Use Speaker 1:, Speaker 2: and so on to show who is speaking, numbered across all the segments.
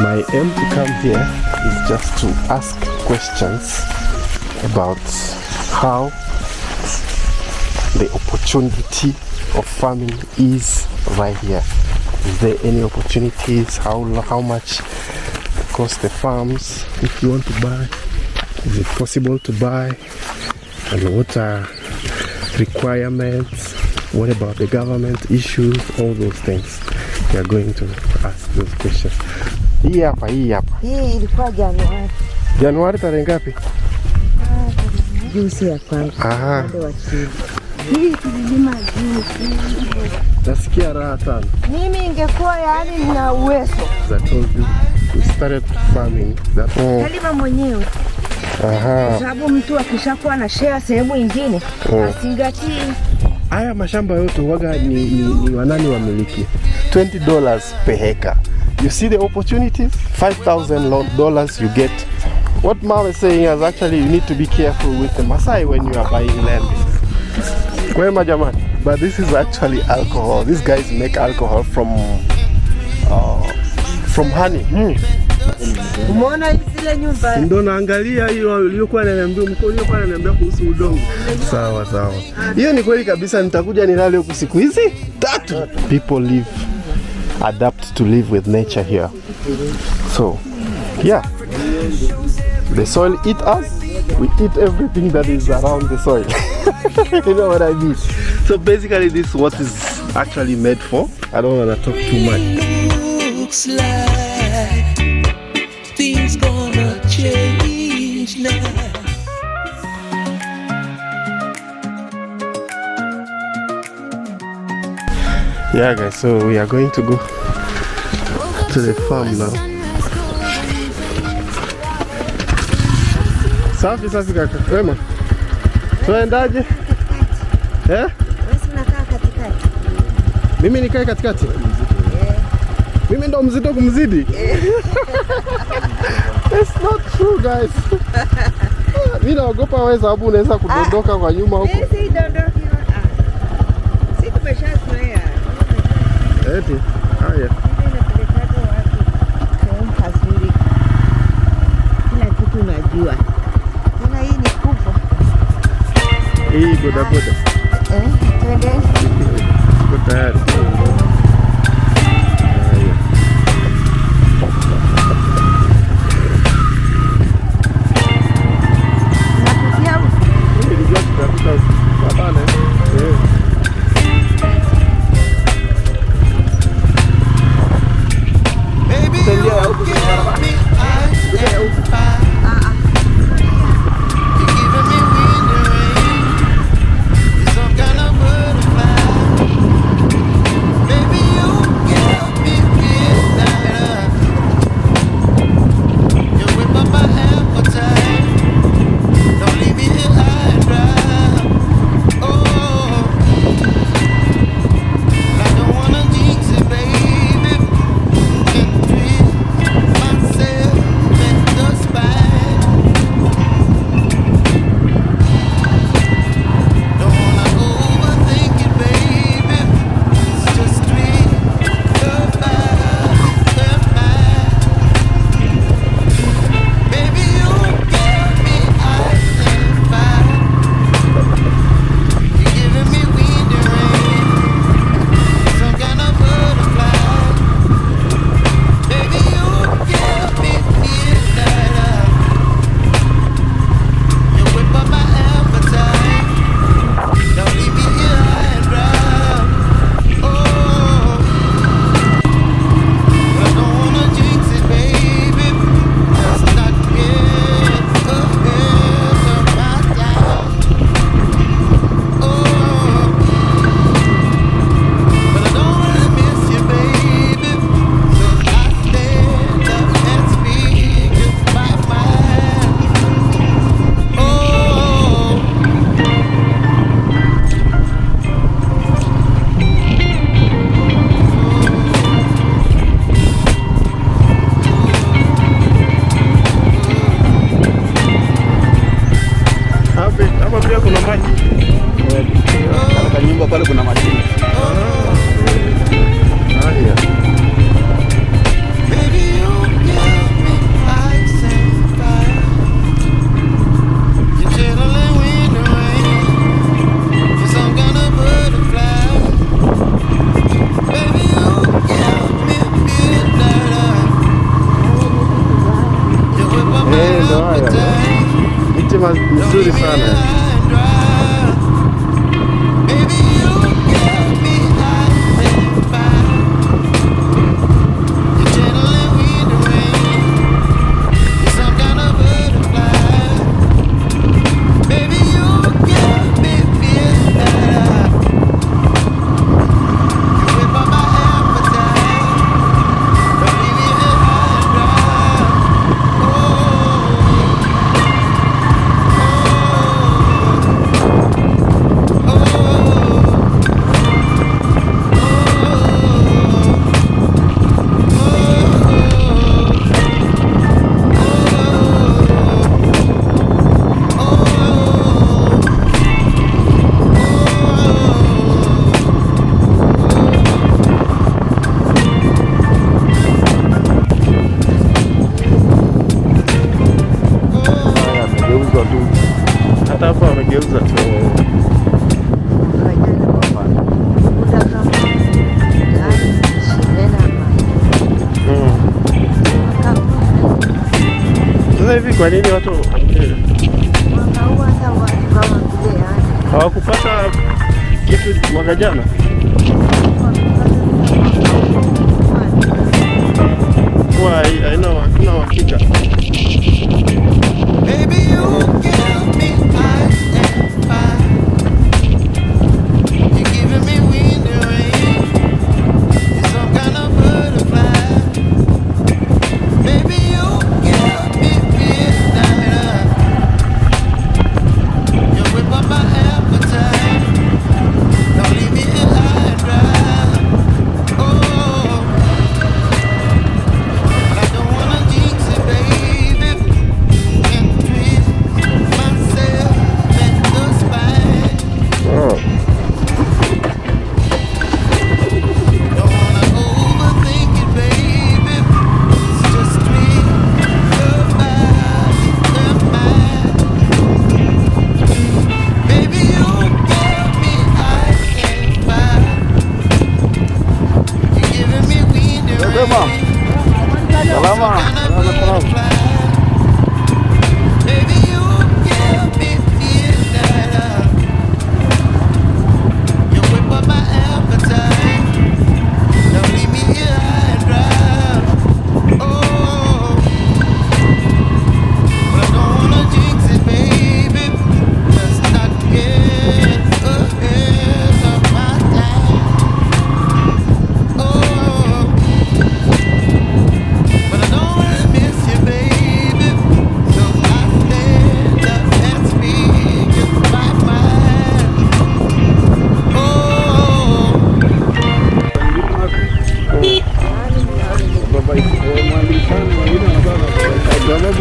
Speaker 1: My aim to come here is just to ask questions about how the opportunity of farming is right here. Is there any opportunities? How much cost the farms if you want to buy? Is it possible to buy? And what are requirements? What about the government issues? All those things. We are going to ask those questions. Hii hapa.
Speaker 2: Hii ilikuwa Januari.
Speaker 1: Januari tarehe ngapi?
Speaker 2: Juzi ya kwanza.
Speaker 1: Aha.
Speaker 2: Hii tulilima juzi.
Speaker 1: Nasikia raha sana.
Speaker 2: Mimi ingekuwa yani nina uwezo.
Speaker 1: I told you we started farming that.
Speaker 2: Kalima mwenyewe.
Speaker 1: Aha.
Speaker 2: Kwa sababu mtu akishakuwa na share sehemu nyingine, asingatii.
Speaker 1: Haya mashamba yote huwaga ni wanani wamiliki. $20 per hectare. You see the opportunities? $5,000 you get. What Mom is saying is actually you need to be careful with the Maasai when you are buying land. Kwema jamani. But this is actually alcohol. These guys make alcohol from honey.
Speaker 2: Umeona zile nyumba?
Speaker 1: Ndio naangalia hiyo uliokuwa ananiambia kuhusu udongo. Sawa. Hiyo ni kweli kabisa, nitakuja nilale huku siku hizi 3. People adapt to live with nature here. So, yeah. The soil eat us. We eat everything that is around the soil. You know what I mean? So basically this is what is actually made for. I don't want to talk too much.
Speaker 3: Looks like things gonna change now.
Speaker 1: Yeah guys, so we are going to go to the farm now. Safi kaka. Wema. Tuendaje?
Speaker 2: Wewe unakaa katikati.
Speaker 1: Mimi nikae katikati? Mimi ndo mzito kumzidi? It's not true guys. Mimi naogopa wewe sababu unaweza kudondoka kwa nyuma huko.
Speaker 2: Sisi dondoki. Sisi tumeshazoea.
Speaker 1: Eti. Haya.
Speaker 2: Kila kitu unajua. Tena hii ni kubwa.
Speaker 1: Hii bodaboda.
Speaker 2: Twende.
Speaker 1: Uko tayari?
Speaker 3: Myself, make the spot.
Speaker 1: sana. Hata hapa wamegeuza tu. Sasa hivi kwa nini watu hawakupata kitu mwaka jana? Kwa hakuna uhakika.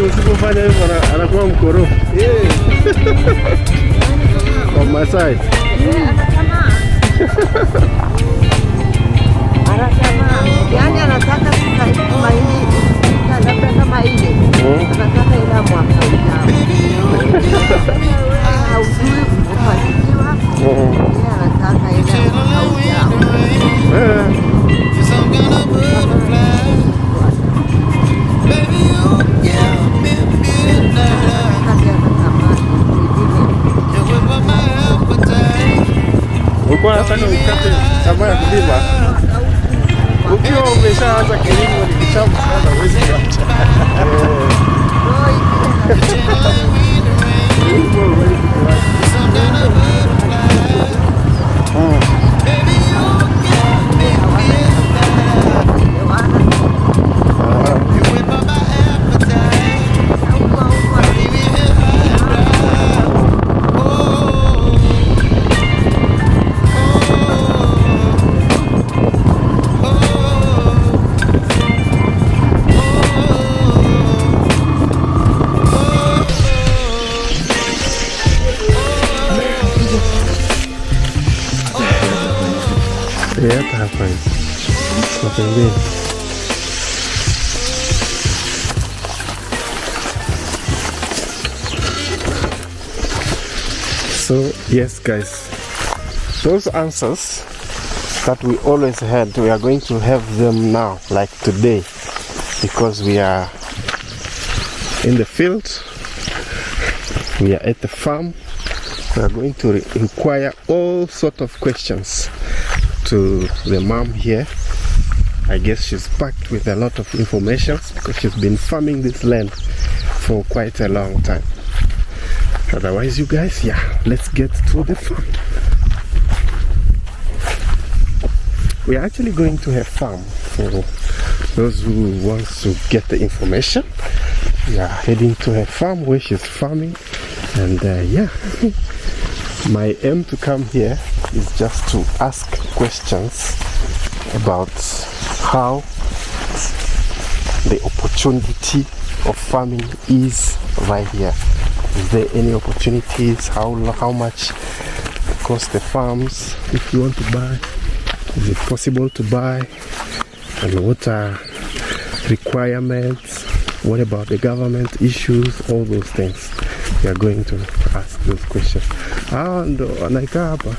Speaker 1: Usipofanya hivyo anakuwa mkorofi. Kwa Masai.
Speaker 2: Yaani anataka mahindi, labda kama ile. Anataka ila mwaka ujao. Haujui kufanikiwa. Anataka ila mwaka ujao.
Speaker 1: Ulikuwa unataka ukate tamaa ya kulima. Ukiwa umeshaanza kilimo ni kitambo sana, huwezi kuacha. Hata hapa kwa pembeni. So yes guys, those answers that we always had, we are going to have them now, like today, because we are in the field We are at the farm. We are going to inquire all sort of questions to the mom here. I guess she's packed with a lot of information because she's been farming this land for quite a long time. Otherwise, you guys, yeah, let's get to the farm. We are actually going to her farm for those who want to get the information. We are heading to her farm where she's farming, and yeah, my aim to come here is just to ask questions about how the opportunity of farming is right here. Is there any opportunities? How much cost the farms if you want to buy? Is it possible to buy? And what are requirements? What about the government issues? All those things. We are going to ask those questions. Ndo anaikaa hapa.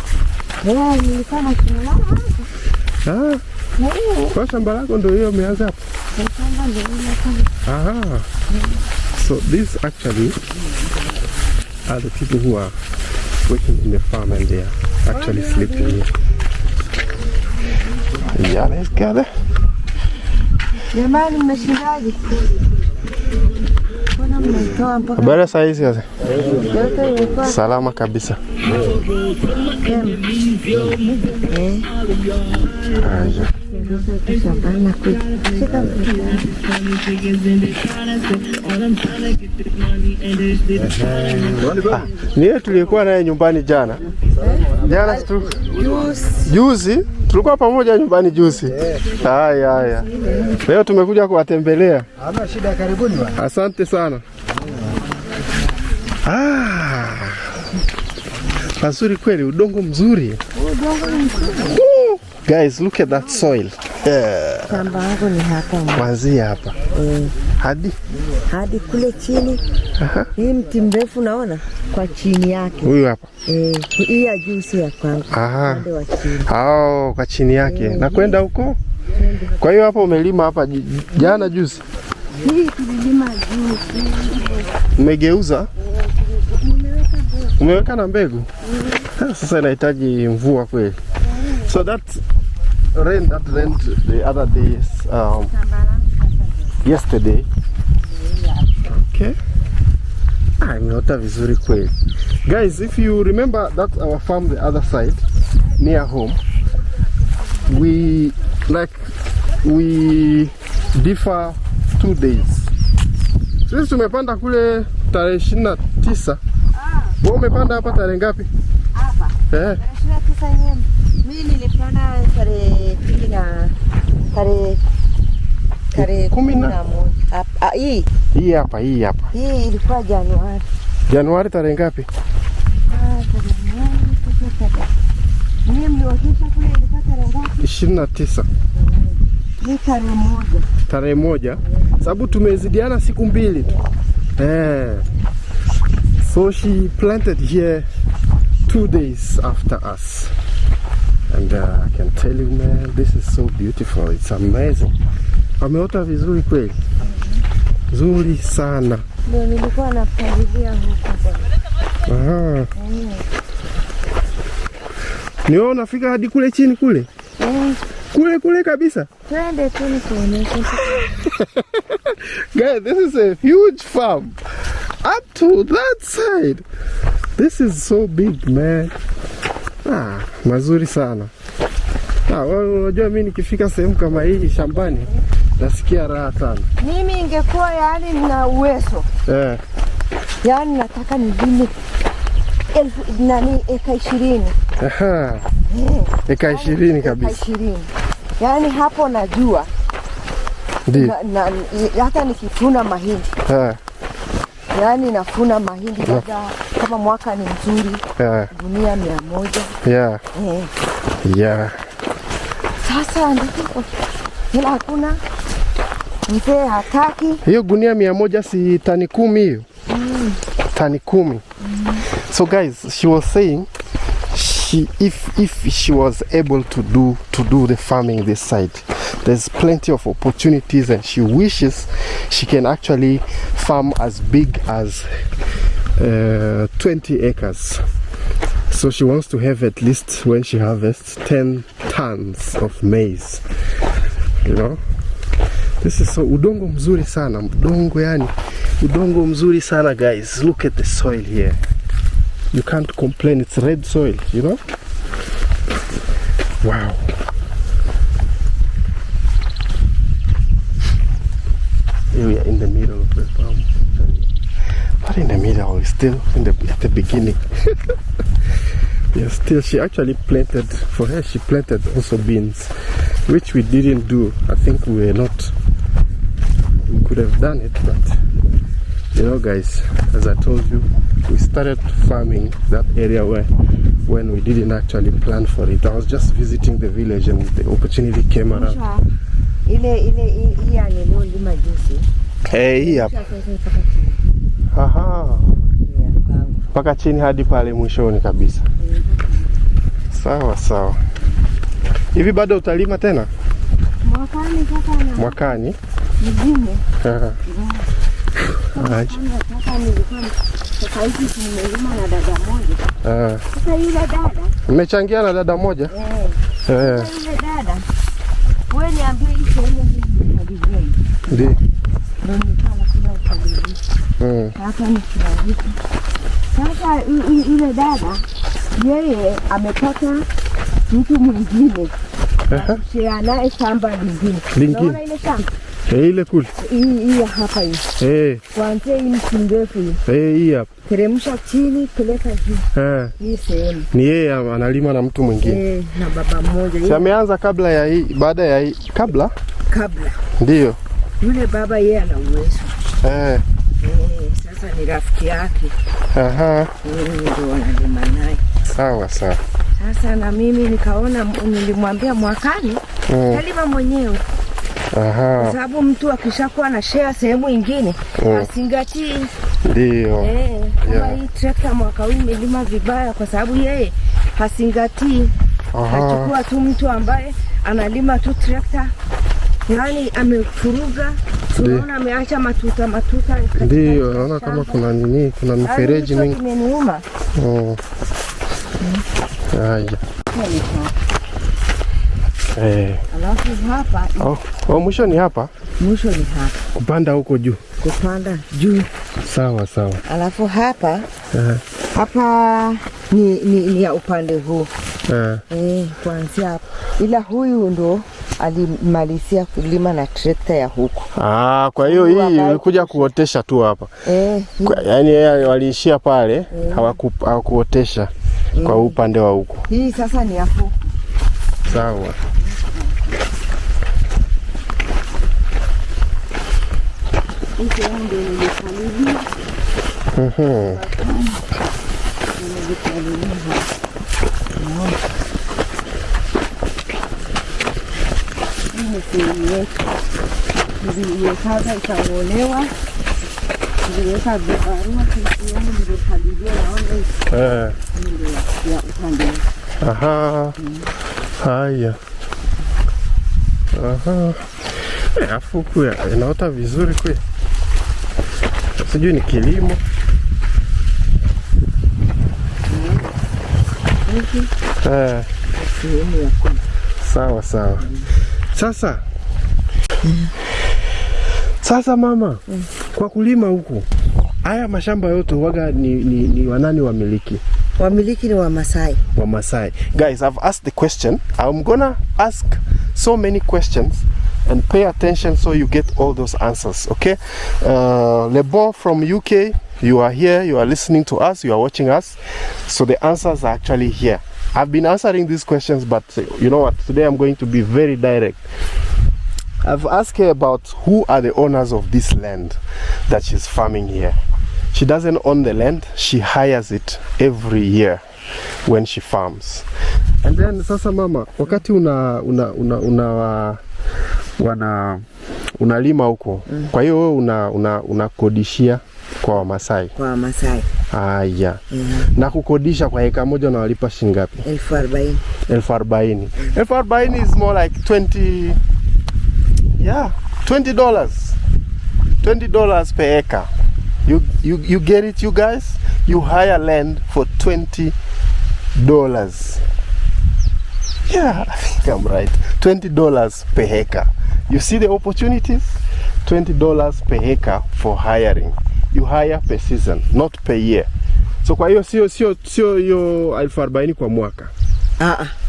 Speaker 2: Nilikuwa na shamba hapa.
Speaker 1: Kwa shamba lako ndo hiyo umeanza hapa? So these actually are the people who are working in the farm, and they are actually sleeping here. Yeah, let's gather.
Speaker 2: Jamani, mmeshindaje? Mbona mmetoa mpaka
Speaker 1: Habari saa hizi sasa? Salama kabisa. Niye tulikuwa naye nyumbani jana. Jana tu. Juzi tulikuwa pamoja nyumbani juzi. Haya. Leo tumekuja kuwatembelea.
Speaker 4: Hamna shida, karibuni bwana.
Speaker 1: Asante sana. Pazuri kweli, udongo mzuri. Guys, look at that soil.
Speaker 2: shamba yangu ni hapa.
Speaker 1: Kuanzia hapa. Hadi
Speaker 2: kule chini. Hii mti mrefu naona kwa chini yake.
Speaker 1: Huyu hapa.
Speaker 2: Hii ya juu si ya kwangu. Upande wa chini.
Speaker 1: Kwa chini yake. Na kwenda huko? Kwa hiyo hapa umelima hapa jana juzi?
Speaker 2: Hii tulilima juzi.
Speaker 1: Umegeuza? Umeweka na mbegu? Sasa inahitaji mvua kweli. So that rain the other days, yesterday. Okay. Imeota vizuri kweli. Guys, if you remember, that's our farm the other side near home. We differ 2 days. Sisi tumepanda kule tarehe 29. Wewe umepanda hapa tarehe ngapi?
Speaker 2: Hapa. 29 nyema. Mimi nilipanda tarehe 11. Hii hapa. Hii ilikuwa Januari.
Speaker 1: Januari tarehe ngapi?
Speaker 2: Mimi mliokisha kule ilikuwa tarehe ngapi?
Speaker 1: 29.
Speaker 2: Ni tarehe 1.
Speaker 1: Tarehe 1. Sababu tumezidiana siku 2 tu. So she planted here 2 days after us. And I can tell you, man, this is so beautiful. It's amazing. Ameota vizuri kweli. Zuri sana.
Speaker 2: Ndio nilikuwa napalilia huko.
Speaker 1: Niona unafika hadi kule chini kule? Kule kabisa.
Speaker 2: Twende tu nikuoneshe.
Speaker 1: Guys, this is a huge farm. Up to that side. This is so big, man. Mazuri sana. Unajua mimi nikifika sehemu kama hii shambani nasikia raha sana.
Speaker 2: Mimi ingekuwa yani nina uwezo. Yani nataka nilime eka 20.
Speaker 1: Eka 20 kabisa.
Speaker 2: Eka 20. Yani hapo najua.
Speaker 1: Ndio.
Speaker 2: Hata nikifuna mahindi. Yani nafuna mahindi labda kama mwaka ni mzuri. Gunia 100.
Speaker 1: Yeah.
Speaker 2: Sasa ndipo ila hakuna mzee hataki.
Speaker 1: Hiyo gunia 100 si tani 10 hiyo? Tani 10. So guys, she was saying if she was able to do the farming this side, there's plenty of opportunities, and she wishes she can actually farm as big as 20 acres. So she wants to have at least, when she harvests, 10 tons of maize. You know, this is so udongo mzuri sana, udongo yani, udongo mzuri sana guys. Look at the soil here. You can't complain, it's red soil, you know. Wow. Here we are in the middle of the farm. Not in the middle, we're still at the beginning. Yeah, still, she actually planted, for her she planted also beans, which we didn't do. I think we could have done it, but you know guys, as I told you, we started farming that area when we didn't actually plan for it. I was just visiting the village and the opportunity came around. Hey, hapa. Aha. Paka chini hadi pale mwishoni kabisa. Sawa sawa. Hivi bado utalima tena?
Speaker 2: Mwakani sasa na.
Speaker 1: Mwakani?
Speaker 2: Mjini. Sasa hivi tumelima na dada moja. Sasa yule dada.
Speaker 1: Umechangia na dada moja?
Speaker 2: Sasa yule dada. Wewe niambie hii sehemu hii hadithi.
Speaker 1: Ndio.
Speaker 2: Ndio nikala kuna hadithi. Hapa ni kirahisi. Sasa yule dada yeye amepata mtu mwingine. Anaye shamba lingine. Unaona ile shamba?
Speaker 1: Ile kule.
Speaker 2: Hii hapa hii. Kuanzia hii mti mrefu hii.
Speaker 1: Hii hapa.
Speaker 2: Teremsha chini peleka juu. Hii sehemu.
Speaker 1: Ni yeye analima na mtu mwingine.
Speaker 2: Na baba mmoja.
Speaker 1: Si ameanza kabla ya hii, baada ya hii, kabla?
Speaker 2: Kabla.
Speaker 1: Ndio.
Speaker 2: Yule baba yeye ana uwezo. Sasa ni rafiki yake. Ndio wanalima naye.
Speaker 1: Sawa sawa.
Speaker 2: Sasa na mimi nikaona, nilimwambia mwakani kalima mwenyewe. Kwa sababu mtu akishakuwa na share sehemu nyingine asingatii.
Speaker 1: Ndio.
Speaker 2: Kama hii trekta mwaka huu imelima vibaya kwa sababu yeye hasingatii. Achukua tu mtu ambaye analima tu trekta. Yaani amefuruga, tunaona ameacha matuta.
Speaker 1: Ndio, naona kama kuna nini, kuna mifereji mingi.
Speaker 2: Imeniuma.
Speaker 1: Haya.
Speaker 2: Alafu hapa.
Speaker 1: Mwisho ni hapa?
Speaker 2: Mwisho ni hapa.
Speaker 1: Kupanda huko juu.
Speaker 2: Kupanda juu.
Speaker 1: Sawa sawa.
Speaker 2: Alafu hapa. Hapa ni ya upande huu. Kuanzia hapa. Ila huyu ndo alimalizia kulima na trekta ya huku.
Speaker 1: Kwa hiyo hii ilikuja kuotesha tu hapa. Yaani yeye waliishia pale, hawakuotesha kwa upande wa huku.
Speaker 2: Hii sasa ni ya huku.
Speaker 1: Sawa.
Speaker 2: Hii ndio nilipalilia. Niliweka ikaolewa. Niliweka vibarua kiasi nilipalilia naona ndio ya upande.
Speaker 1: Haya. Afuku inaota vizuri kweli. Sijui ni kilimo. Sawa sawa. Sasa mama, kwa kulima huku, haya mashamba yote waga ni wanani wamiliki?
Speaker 2: Wamiliki ni Wamasai.
Speaker 1: Wamasai. Guys, I've asked the question. I'm gonna ask so many questions and pay attention so you get all those answers, okay? Lebon from UK, you are here, you are listening to us, you are watching us. So the answers are actually here. I've been answering these questions, but you know what? Today I'm going to be very direct. I've asked her about who are the owners of this land that she's farming here. She doesn't own the land, she hires it every year when she farms. And then sasa mama, wakati unalima huko, kwa hiyo unakodishia kwa Wamasai?
Speaker 2: Kwa Wamasai.
Speaker 1: Haya. Na kukodisha kwa eka moja unawalipa shilingi ngapi?
Speaker 2: 40,000.
Speaker 1: 40,000. 40,000 is more like $20 $20 per acre. You get it, you guys? you hire land for $20. Yeah, I think I'm right. $20 per acre. You see the opportunities? $20 per acre for hiring. You hire per season, not per year. So kwa hiyo sio hiyo 40,000 kwa mwaka.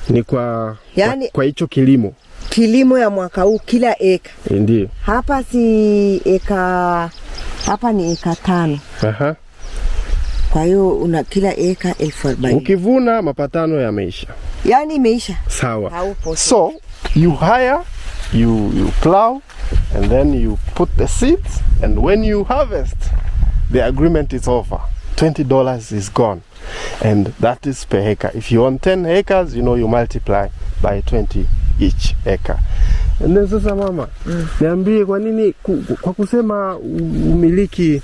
Speaker 1: Ni kwa yani, kwa hicho kilimo
Speaker 2: ya mwaka huu kila eka.
Speaker 1: Ndio.
Speaker 2: Hapa si eka, hapa ni eka 5.
Speaker 1: Aha.
Speaker 2: Kwa hiyo una kila eka 40,000.
Speaker 1: Ukivuna mapatano yameisha.
Speaker 2: Yani imeisha.
Speaker 1: Sawa. So you hire, you plow, and then you put the seeds, and when you harvest, the agreement is over. $20 is gone, and that is per acre. If you want 10 acres, you know, you multiply by 20 each acre. And then sasa mama, niambie kwa nini kwa kusema umiliki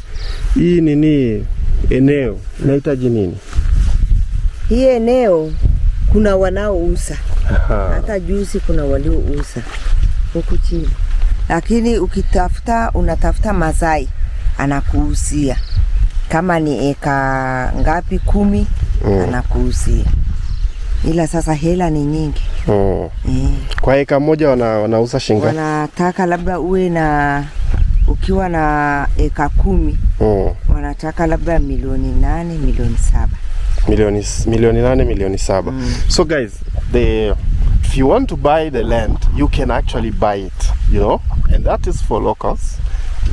Speaker 1: hii nini eneo inahitaji nini?
Speaker 2: Hii eneo kuna wanaouza. Hata juzi kuna waliouza huku chini. Lakini unatafuta Masai anakuuzia. Kama ni eka ngapi 10 anakuuzia. Ila sasa hela ni nyingi.
Speaker 1: Kwa eka moja wanauza shilingi?
Speaker 2: Wanataka labda uwe na ukiwa na eka 10. Wanataka labda milioni 8, milioni 7.
Speaker 1: Milioni 8, milioni 7. So guys, if you want to buy the land, you can actually buy it, you know, and that is for locals.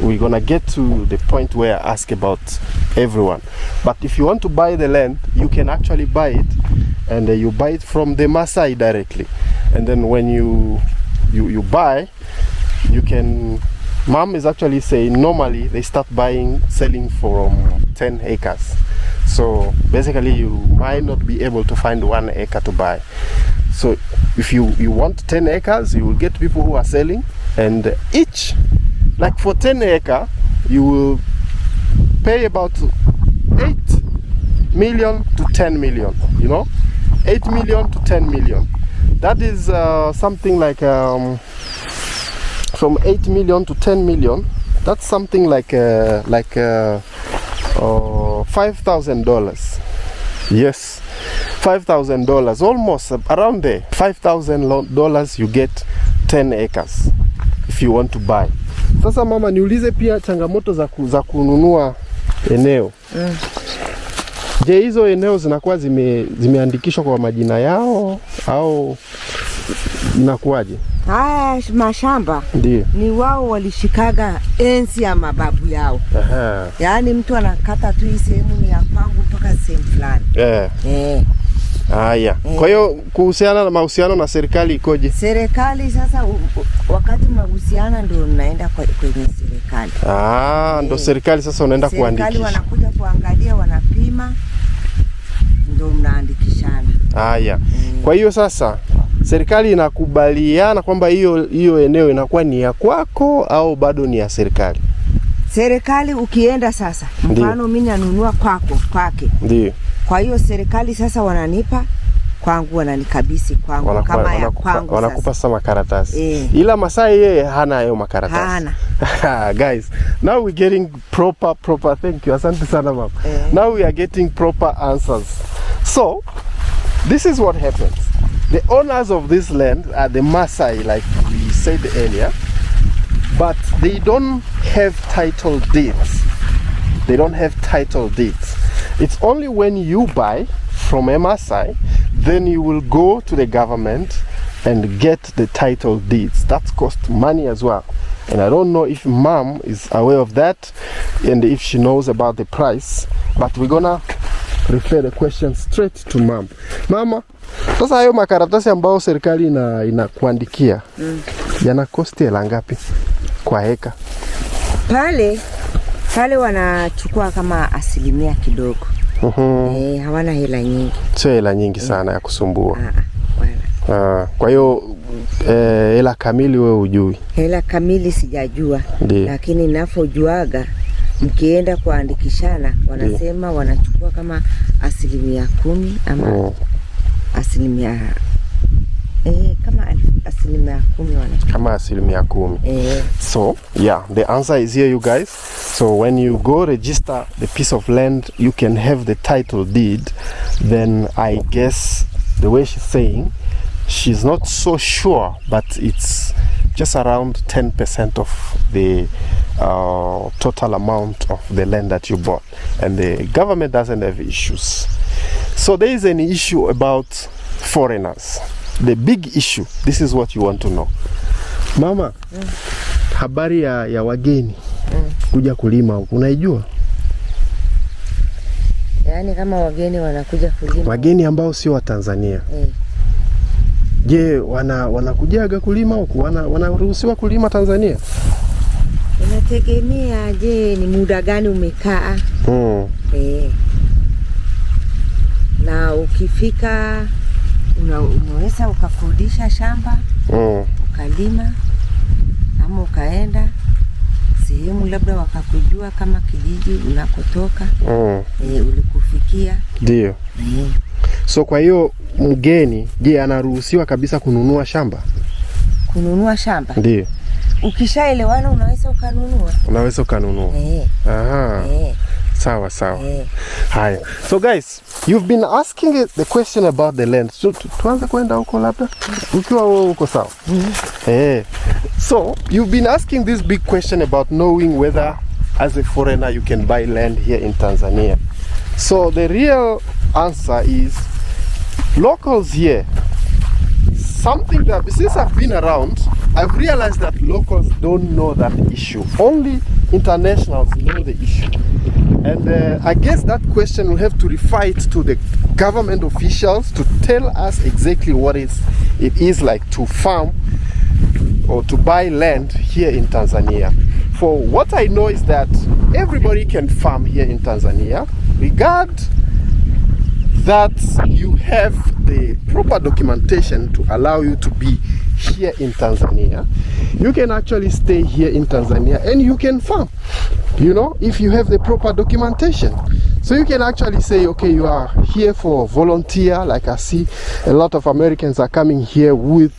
Speaker 1: We're gonna get to the point where I ask about everyone. But if you want to buy the land, you can actually buy it, and you buy it from the Maasai directly. And then when you buy, you can. Mom is actually saying normally they start selling from 10 acres. So basically, you might not be able to find 1 acre to buy. So if you want 10 acres, you will get people who are selling, and each, like for 10 acre, you will pay about 8 million to 10 million, you know, 8 million to 10 million. That is something like from 8 million to 10 million. That's something like $5,000. Yes, $5,000, almost around there. $5,000 you get 10 acres if you want to buy. Sasa mama, niulize pia changamoto za kununua eneo. Je, hizo eneo zinakuwa zimeandikishwa kwa majina yao au inakuwaje?
Speaker 2: Haya mashamba
Speaker 1: ndiyo
Speaker 2: ni wao walishikaga enzi ya mababu yao. Yaani mtu anakata tu hii sehemu ni ya kwangu mpaka sehemu fulani.
Speaker 1: Haya. Kwa hiyo kuhusiana na mahusiano na serikali ikoje?
Speaker 2: Serikali sasa wakati mahusiano ndio unaenda kwenye serikali.
Speaker 1: Ndio serikali sasa unaenda kuandikisha. Serikali
Speaker 2: wanakuja kuangalia, wanapima, ndio mnaandikishana.
Speaker 1: Haya. Kwa hiyo sasa serikali inakubaliana kwamba hiyo eneo inakuwa ni ya kwako au bado ni ya serikali?
Speaker 2: Serikali ukienda sasa, mfano mimi nanunua kwake.
Speaker 1: Ndio.
Speaker 2: Kwa hiyo serikali sasa wananipa kwangu, wananikabisi kwangu kama ya kwangu.
Speaker 1: Wanakupa sasa makaratasi. Ila Masai yeye hana hayo makaratasi. Hana. Guys, now we getting proper, thank you. Asante sana mama. Now we are getting proper answers. So, this is what happens. The owners of this land are the Maasai, like we said earlier, but they don't have title deeds. They don't have title deeds. It's only when you buy from a Maasai, then you will go to the government and get the title deeds. That costs money as well. And I don't know if Mom is aware of that and if she knows about the price, but we're gonna refer the question straight to Mom. Mama, sasa hayo makaratasi ambao serikali inakuandikia yana cost hela ngapi kwa heka?
Speaker 2: Pale wanachukua kama asilimia kidogo. Hawana hela nyingi.
Speaker 1: Sio hela nyingi sana ya kusumbua. Kwa hiyo hela kamili wewe hujui? Hela
Speaker 2: kamili sijajua. Lakini ninapojuaga mkienda kuandikishana wanasema wanachukua kama asilimia 10 ama asilimia kama asilimia 10
Speaker 1: kama asilimia 10. So yeah, the answer is here, you guys. So when you go register the piece of land, you can have the title deed. Then I guess the way she's saying, she's not so sure, but it's just around 10% of the total amount of the land that you bought, and the government doesn't have issues. So there is an issue about foreigners. The big issue, this is what you want to know. Mama, habari ya wageni kuja kulima huku unaijua?
Speaker 2: Yaani kama wageni wanakuja kulima.
Speaker 1: Wageni ambao sio wa Tanzania. Je, wanakujaga kulima huku? Wanaruhusiwa kulima Tanzania?
Speaker 2: Inategemea, je, ni muda gani umekaa. Na ukifika unaweza ukakodisha shamba, ukalima, ama ukaenda sehemu labda wakakujua kama kijiji unakotoka, ulikufikia.
Speaker 1: Ndio. So kwa hiyo mgeni, je, anaruhusiwa kabisa kununua shamba?
Speaker 2: Kununua shamba?
Speaker 1: Ndio.
Speaker 2: Ukishaelewana unaweza ukanunua.
Speaker 1: Unaweza ukanunua. Aha. Sawa. Haya. So guys, you've been asking the question about the land. So tuanze kwenda huko labda ukiwa huko sawa. So you've been asking this big question about knowing whether as a foreigner you can buy land here in Tanzania. So the real answer is locals here. Something that since I've been around, I've realized that locals don't know that issue. Only internationals know the issue. And I guess that question will have to refer it to the government officials to tell us exactly what it is like to farm or to buy land here in Tanzania. For what I know is that everybody can farm here in Tanzania, regard that you have the proper documentation to allow you to be here in Tanzania. You can actually stay here in Tanzania and you can farm, you know, if you have the proper documentation. So you can actually say, okay, you are here for volunteer, like I see a lot of Americans are coming here with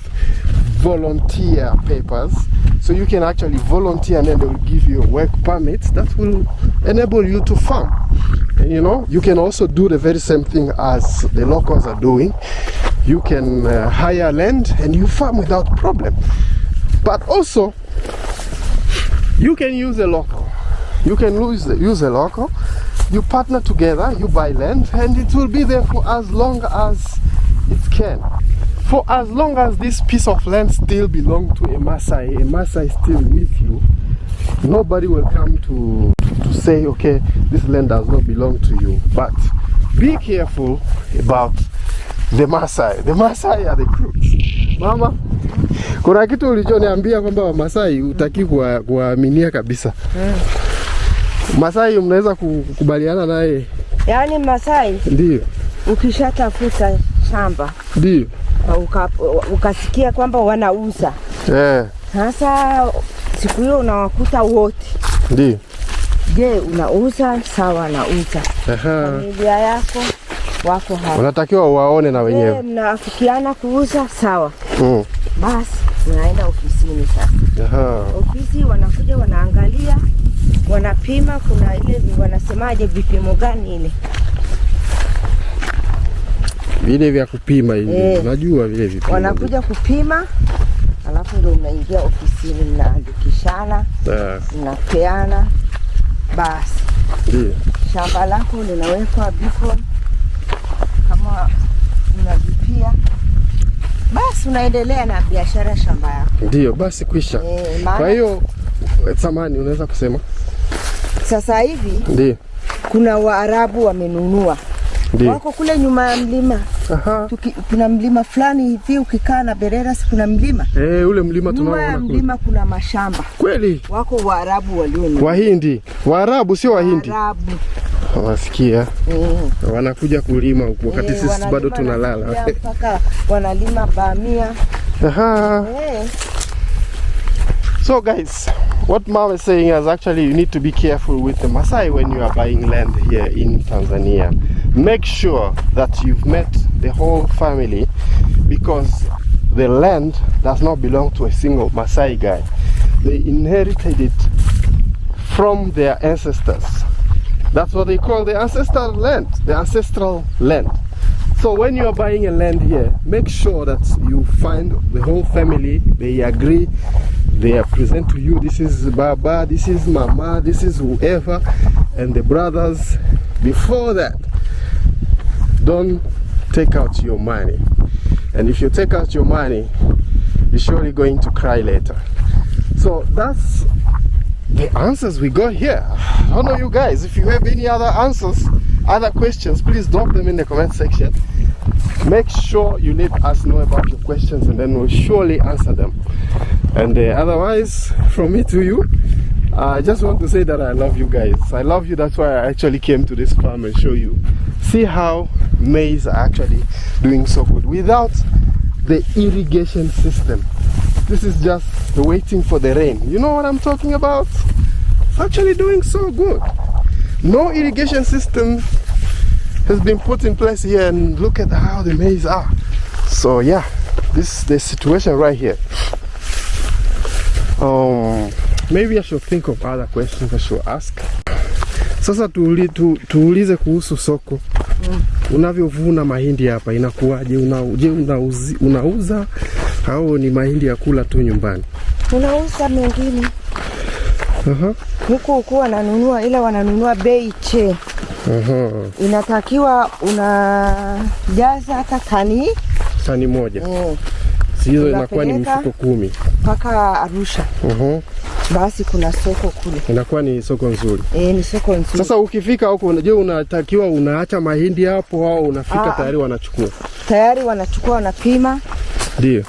Speaker 1: volunteer papers. So you can actually volunteer and then they will give you a work permit that will enable you to farm. And you know, you can also do the very same thing as the locals are doing. You can hire land and you farm without problem. But also, you can use a local. You can use a local. You partner together, you buy land, and it will be there for as long as it can. For as long as this piece of land still belongs to a Maasai still with you, nobody will come to say, okay, this land does not belong to you. But be careful about the Maasai. The Maasai are the crooks. Mama, kuna kitu ulichoniambia kwamba wa Maasai utaki kuaminia kabisa. Maasai mnaweza kukubaliana naye? Yaani Maasai? Ndio. Ukishatafuta shamba. Ndio. Ukasikia kwamba wanauza. Sasa siku hiyo unawakuta wote. Ndio. Je, unauza? Sawa, nauza. Familia yako wako hapa. Unatakiwa waone na wenyewe. Mnaafikiana kuuza? Sawa. Basi unaenda ofisini sasa. Ofisi wanakuja wanaangalia, wanapima, kuna ile wanasemaje vipimo gani ile? Vile vya kupima hivi. Unajua vile vipimo. Wanakuja kupima, alafu ndio mnaingia ofisini, mnaandikishana, mnapeana. Basi. Ndio. Shamba lako linawekwa biko kama unalipia. Basi unaendelea na biashara shamba yako. Ndio, basi kwisha. Kwa hiyo samani unaweza kusema sasa hivi ndio kuna Waarabu wamenunua. Wako kule nyuma ya mlima. Kuna mlima fulani hivi ukikaa na berera, kuna mlima. Ule mlima tunaoona kule. Mlima kuna mashamba. Kweli? Wako Waarabu walionunua. Wahindi. Waarabu sio Wahindi. Waarabu. Wasikia. Wanakuja kulima huko wakati sisi bado tunalala. Mpaka wanalima bamia. So guys, what Mom is saying is actually you need to be careful with the Maasai when you are buying land here in Tanzania. Make sure that you've met the whole family, because the land does not belong to a single Maasai guy. They inherited it from their ancestors. That's what they call the ancestral land, the ancestral land. So when you are buying a land here, make sure that you find the whole family, they agree, they present to you, this is Baba, this is Mama, this is whoever, and the brothers. Before that, don't take out your money. And if you take out your money, you're surely going to cry later. So that's the answers we got here. I don't know, you guys, if you have any other answers, other questions, please drop them in the comment section. Make sure you let us know about your questions, and then we'll surely answer them. And otherwise, from me to you, I just want to say that I love you guys. I love you. That's why I actually came to this farm and show you. See how maize are actually doing so good without the irrigation system. This is just waiting for the rain. You know what I'm talking about? It's actually doing so good. No irrigation system has been put in place here, and look at how the maize are. So yeah, this is the situation right here. Maybe I should think of other questions I should ask. Sasa tuulize kuhusu soko. Unavyovuna mahindi hapa inakuwaje? Unauza au ni mahindi ya kula tu nyumbani?
Speaker 2: Unauza mengine. Huku wananunua, ila wananunua bei che. Inatakiwa unajaza hata tani moja.
Speaker 1: Hizo inakuwa ni mifuko 10
Speaker 2: mpaka Arusha. Basi kuna soko kule.
Speaker 1: Inakuwa ni soko nzuri.
Speaker 2: Ni soko nzuri.
Speaker 1: Sasa ukifika huko, je, unatakiwa unaacha mahindi hapo au unafika tayari wanachukua? Tayari
Speaker 2: wanachukua, wanapima.
Speaker 1: Ndio.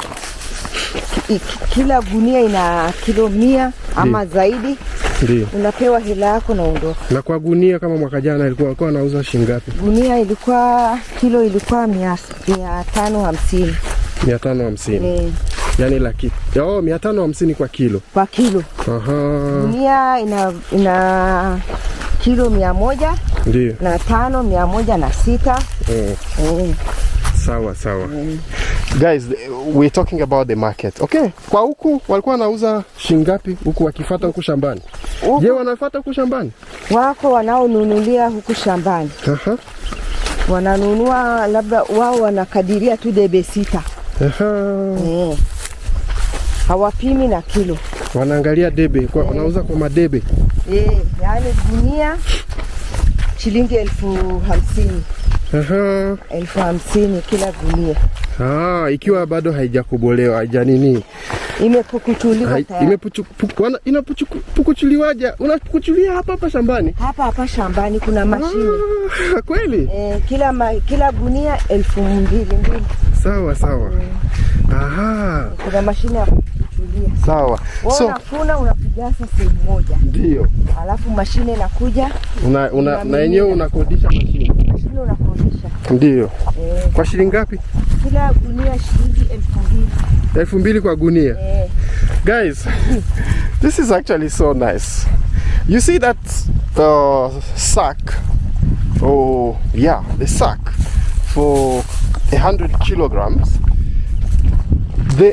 Speaker 2: Kila gunia ina kilo 100 ama zaidi.
Speaker 1: Ndio.
Speaker 2: Unapewa hela yako na ondoka.
Speaker 1: Na kwa gunia kama mwaka jana alikuwa anauza shilingi ngapi?
Speaker 2: Gunia kilo ilikuwa 550.
Speaker 1: 550. Yani laki. 550 kwa kilo.
Speaker 2: Kwa kilo. Gunia ina kilo 100.
Speaker 1: Ndio.
Speaker 2: Na 5, 106.
Speaker 1: Sawa. Guys, we're talking about the market. Okay. Kwa huku walikuwa wanauza shilingi ngapi huku wakifuata huku shambani? Je, wanafuata huku shambani?
Speaker 2: Wako wanaonunulia huku shambani. Wananunua, labda wao wanakadiria tu debe 6. Hawapimi na kilo.
Speaker 1: Wanaangalia debe, wanauza kwa madebe.
Speaker 2: Yani gunia shilingi 50,000. 50,000 kila gunia.
Speaker 1: Ikiwa bado haijakobolewa, haijanini.
Speaker 2: Imepukuchuliwa tayari.
Speaker 1: Inapukuchuliwaje? Unapukuchulia hapa shambani?
Speaker 2: Hapa shambani kuna mashine.
Speaker 1: Kweli?
Speaker 2: Kila gunia 2,200.
Speaker 1: Sawa.
Speaker 2: Kuna mashine ya kuchulia.
Speaker 1: Sawa.
Speaker 2: So unafuna, unapigaza sehemu moja.
Speaker 1: Ndio.
Speaker 2: Alafu mashine inakuja.
Speaker 1: Na yenyewe unakodisha mashine.
Speaker 2: Mashine unakodisha.
Speaker 1: Ndio. Kwa shilingi ngapi?
Speaker 2: Kila gunia shilingi 2,000.
Speaker 1: 2,000 kwa gunia. Guys, this is actually so nice. You see that sack? The sack for 100 kilograms.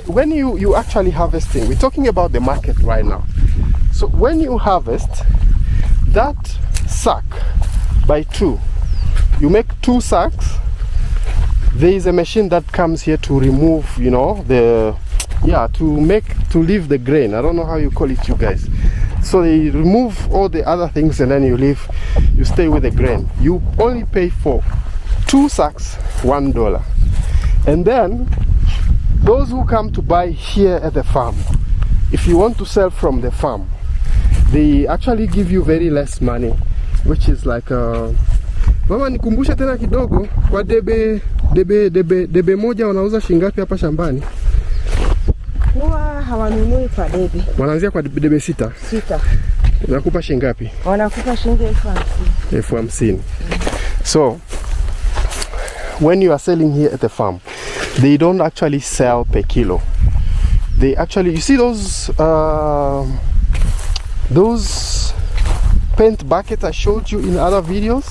Speaker 1: When you actually harvesting, we're talking about the market right now. So when you harvest that sack by 2, you make 2 sacks. There is a machine that comes here to remove, to leave the grain. I don't know how you call it, you guys. So they remove all the other things, and then you stay with the grain. You only pay for 2 sacks $1. And then those who come to buy here at the farm, if you want to sell from the farm, they actually give you very less money, which is like Mama, nikumbusha tena kidogo, kwa debe moja wanauza shilingi ngapi hapa shambani?
Speaker 2: Huwa hawanunui kwa debe.
Speaker 1: Wanaanzia kwa debe 6. Wanakupa shilingi ngapi?
Speaker 2: Wanakupa shilingi 50,000.
Speaker 1: 50,000. So when you are selling here at the farm, they don't actually sell per kilo. They actually, you see those paint buckets I showed you in other videos,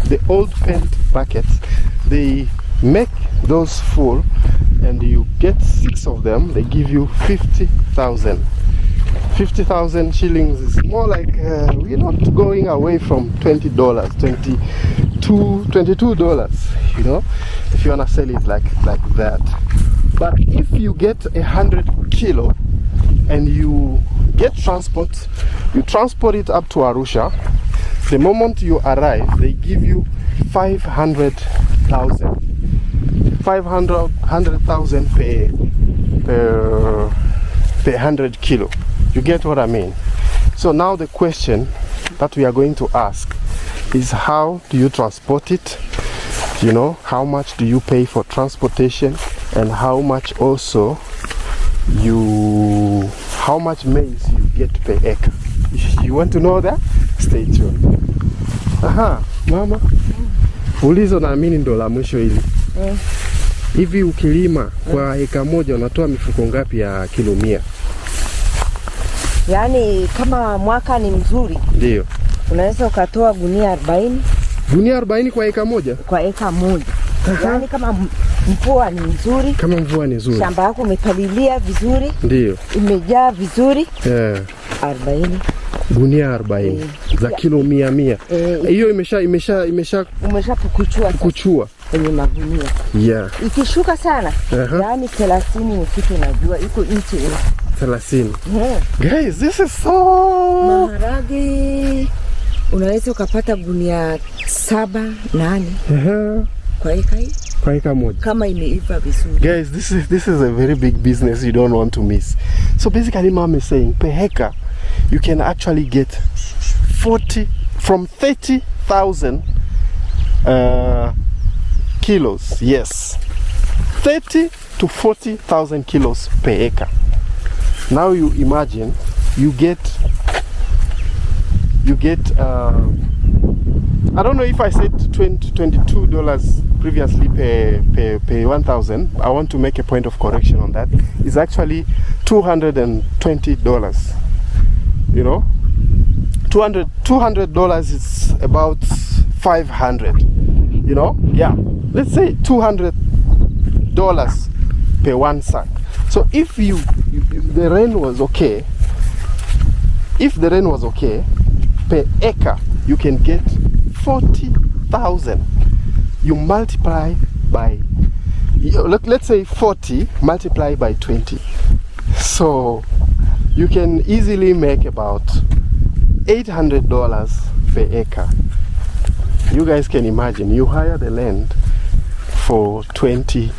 Speaker 1: the old paint buckets, they make those full, and you get 6 of them. They give you 50,000. 50,000 shillings is more like we're not going away from $20, $22, you know, if you wanna sell it like that. But if you get 100 kilo and you get transport, you transport it up to Arusha. The moment you arrive, they give you 500,000 per 100 kilo. You get what I mean? So now the question that we are going to ask is, how do you transport it? You know, how much do you pay for transportation, and how much also how much maize you get per acre? You want to know that? Stay tuned. Aha, mama, ulizo naamini ndo la mwisho hili. Hivi ukilima kwa eka moja unatoa mifuko ngapi ya kilo 100?
Speaker 2: Yaani kama mwaka ni mzuri,
Speaker 1: ndio
Speaker 2: unaweza ukatoa gunia 40.
Speaker 1: Gunia 40 kwa eka moja? Kwa eka moja.
Speaker 2: Yaani kama mvua ni nzuri.
Speaker 1: Kama mvua ni nzuri.
Speaker 2: Shamba yako umepalilia vizuri.
Speaker 1: Ndio.
Speaker 2: Imejaa vizuri. 40.
Speaker 1: Gunia 40 za kilo 100. Hiyo imeshapukuchua
Speaker 2: kwenye magunia.
Speaker 1: Yeah.
Speaker 2: Ikishuka sana, yaani 30 ni kitu najua iko nchi
Speaker 1: 30. Guys, this is so...
Speaker 2: Maharage unaweza ukapata gunia 7, 8. Kwa eka hii?
Speaker 1: Kwa eka moja.
Speaker 2: Kama imeiva vizuri.
Speaker 1: Guys, this is a very big business you don't want to miss. So basically mom is saying per hectare you can actually get 30,000 kilos. Yes. 30 to 40,000 kilos per acre. Now you imagine you get I don't know if I said $22 previously per 1,000. I want to make a point of correction on that. It's actually $220. You know, $200 is about 500. You know, yeah. Let's say $200 per one sack. So if the rain was okay, per acre you can get 40,000. You multiply by, let's say 40 multiply by 20. So you can easily make about $800 per acre. You guys can imagine, you hire the land for $20,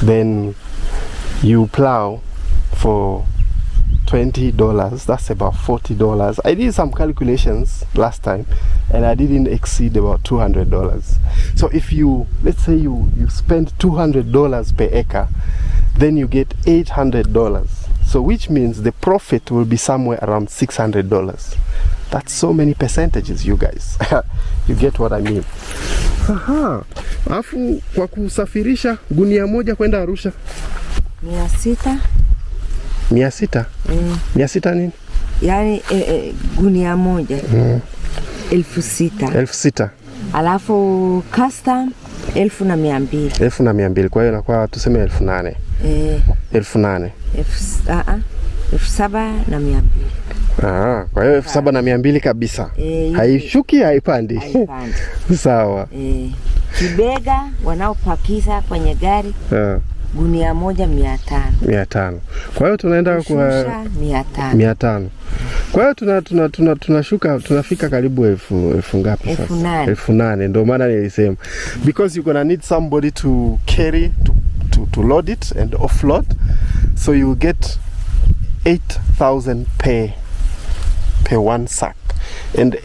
Speaker 1: then you plow for $20, that's about $40. I did some calculations last time and I didn't exceed about $200. So if you, let's say you spend $200 per acre, then you get $800. So which means the profit will be somewhere around $600. That's so many percentages, you guys. You get what I mean? Aha. Afu kwa kusafirisha gunia moja kwenda Arusha
Speaker 2: 600.
Speaker 1: 600? 600 nini?
Speaker 2: Yaani gunia moja 6,000.
Speaker 1: 6,000.
Speaker 2: Alafu custom 1,200.
Speaker 1: 1,200. Kwa hiyo inakuwa tuseme 8,000. 8,000.
Speaker 2: 7,200.
Speaker 1: Kwa hiyo 7,200 kabisa. Haishuki, haipandi. Sawa.
Speaker 2: Kibega wanaopakiza kwenye gari. Gunia moja 500.
Speaker 1: Kwa hiyo tunaenda kwa 500. Kwa hiyo tunashuka, tunafika karibu elfu ngapi sasa? 8,000. Ndio maana nilisema, because you're gonna need somebody to carry, to load it and offload, so you get 8,000 per one sack, and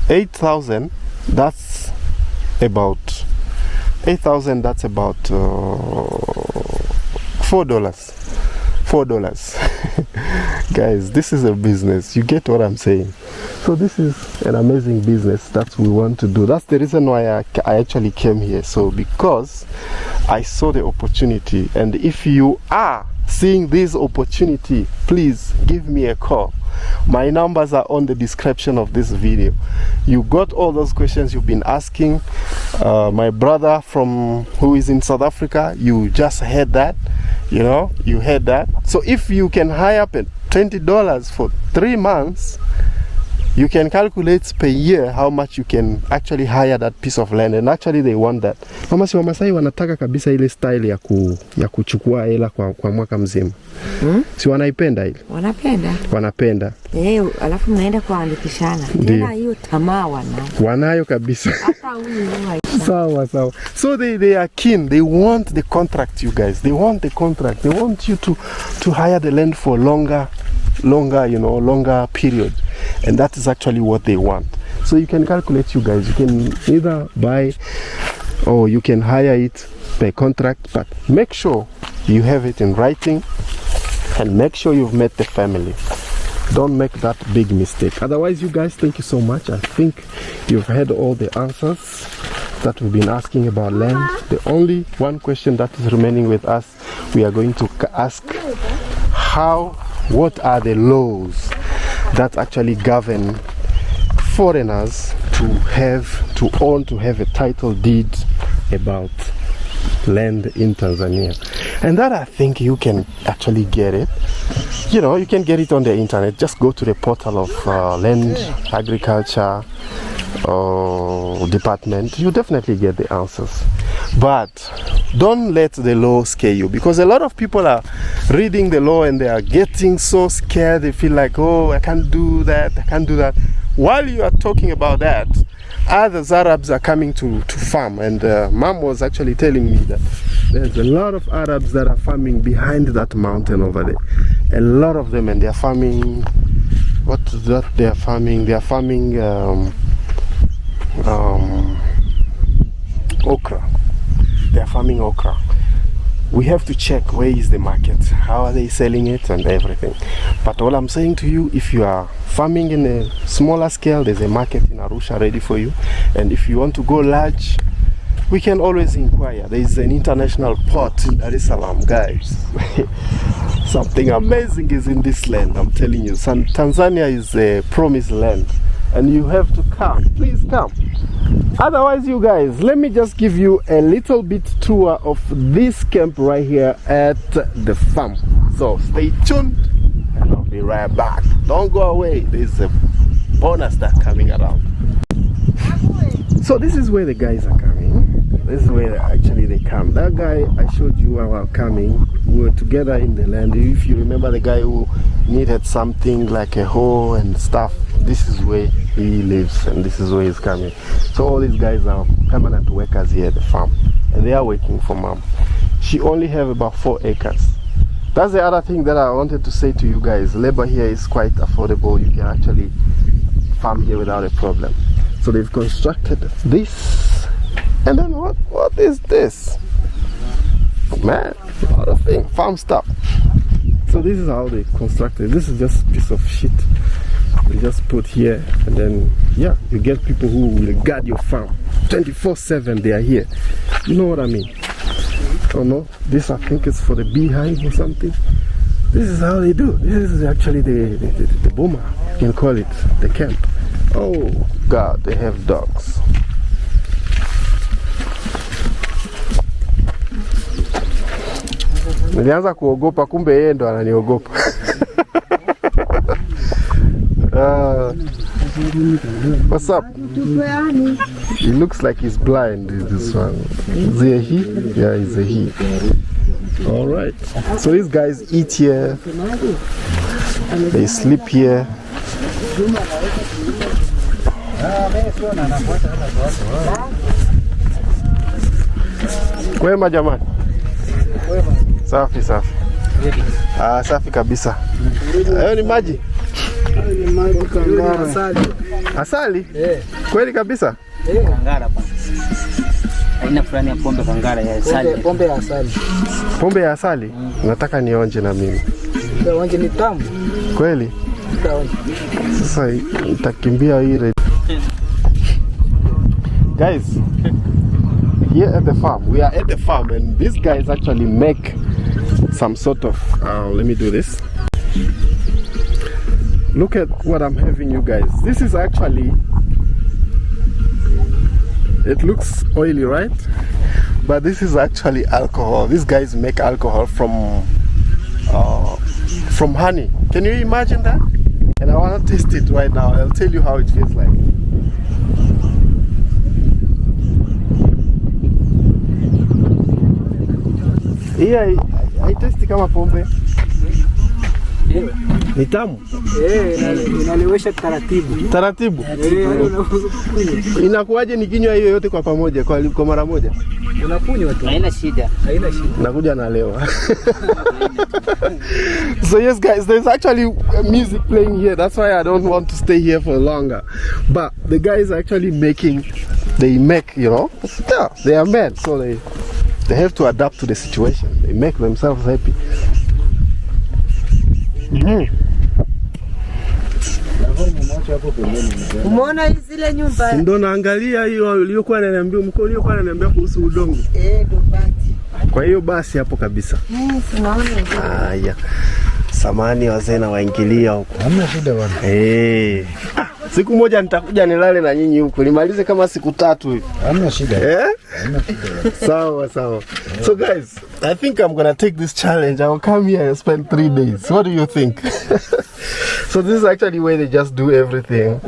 Speaker 1: 8,000 that's about $4. Guys, this is a business. You get what I'm saying? So this is an amazing business that we want to do. That's the reason why I actually came here. So because I saw the opportunity, and if you are seeing this opportunity, please give me a call. My numbers are on the description of this video. You got all those questions you've been asking. My brother who is in South Africa, you just heard that. You know, you heard that. So if you can hire up at $20 for 3 months, you can calculate per year how much you can actually hire that piece of land, and actually they want that. Mama, si Wamasai wanataka kabisa ile style ya kuchukua hela kwa mwaka mzima. Si wanaipenda ile? Wanapenda.
Speaker 2: Alafu mnaenda kuandikishana. Tena hiyo tamaa
Speaker 1: wanayo kabisa.
Speaker 2: Hata huyu
Speaker 1: Sawa. So they are keen. They want the contract, you guys. They want the contract. They want you to hire the land for longer, longer period. And that is actually what they want. So you can calculate, you guys. You can either buy or you can hire it by contract, but make sure you have it in writing and make sure you've met the family. Don't make that big mistake. Otherwise, you guys, thank you so much. I think you've had all the answers that we've been asking about land. The only one question that is remaining with us, we are going to ask what are the laws that actually govern foreigners to have a title deed about land in Tanzania. And that, I think you can actually get it. You can get it on the internet. Just go to the portal of Land Agriculture Department. You definitely get the answers. But don't let the law scare you, because a lot of people are reading the law and they are getting so scared. They feel like, oh, I can't do that. While you are talking about that, other Arabs are coming to farm, and Mom was actually telling me that there's a lot of Arabs that are farming behind that mountain over there. A lot of them, and they are farming. What is that they are farming? They are farming okra. They are farming okra. We have to check where is the market, how are they selling it, and everything. But all I'm saying to you, if you are farming in a smaller scale, there's a market in Arusha ready for you. And if you want to go large, we can always inquire. There is an international port in Dar es Salaam, guys. Something amazing is in this land, I'm telling you. Tanzania is a promised land, and you have to come. Please come. Otherwise, you guys, let me just give you a little bit tour of this camp right here at the farm. So stay tuned and I'll be right back. Don't go away. There's a bonus that's coming around. So this is where the guys are coming. This is where actually they come. That guy I showed you while coming, we were together in the land. If you remember the guy who needed something like a hoe and stuff, this is where he lives and this is where he's coming. So all these guys are permanent workers here at the farm, and they are working for Mom. She only have about 4 acres. That's the other thing that I wanted to say to you guys. Labor here is quite affordable. You can actually farm here without a problem. So they've constructed this, and then what is this? Man, a lot of things, farm stuff. So this is how they constructed. This is just a piece of shit they just put here, and then yeah, you get people who will guard your farm 24/7. They are here. You know what I mean? Oh no, this I think is for the beehive or something. This is how they do. This is actually the boma, you can call it, the camp. Oh God, they have dogs. Nilianza kuogopa, kumbe yeye ndo ananiogopa. What's up? He looks like he's blind, this one. Is he a he? Yeah, he's a he. Alright. So these guys eat here. They sleep here. Kwema jamani. Safi. Safi kabisa. Hayo ni maji? Ni maji kangara. Asali? Kweli kabisa?
Speaker 4: Kangara pa. Aina fulani ya pombe kangara ya asali. Pombe ya asali.
Speaker 1: Pombe ya asali? Nataka nionje na mimi.
Speaker 4: Onje ni tamu.
Speaker 1: Kweli? Sasa nitakimbia ile. Guys, here at the farm, we are at the farm, and these guys actually make some sort of let me do this. Look at what I'm having, you guys. This is actually, it looks oily, right? But this is actually alcohol. These guys make alcohol from honey. Can you imagine that? And I want to taste it right now. I'll tell you how it feels like. Yeah, I taste kama pombe. Ni tamu?
Speaker 4: Inalewesha taratibu.
Speaker 1: Taratibu? Inakuwaje nikinywa hiyo yote kwa pamoja kwa mara moja?
Speaker 4: Unakunywa tu. Haina shida.
Speaker 1: Nakuja na lewa. So yes guys, there's actually music playing here. That's why I don't want to stay here for longer. But the guys are actually they make, you know, yeah, they are men, so they have to adapt to the situation. They make themselves happy.
Speaker 2: Umeona zile nyumba?
Speaker 1: Ndio naangalia hiyo uliokuwa ananiambia mko uliokuwa ananiambia kuhusu udongo.
Speaker 2: Ndo basi.
Speaker 1: Kwa hiyo basi hapo kabisa.
Speaker 2: Tunaona.
Speaker 1: Haya. Samani wazee na waingilia huko.
Speaker 5: Hamna shida bwana.
Speaker 1: Siku moja nitakuja nilale na nyinyi huko. Nimalize kama siku 3 hivi.
Speaker 5: Hamna shida.
Speaker 1: Hamna shida. Sawa. So guys, I think I'm going to take this challenge. I will come here and spend 3 days. What do you think? So this is actually where they just do everything.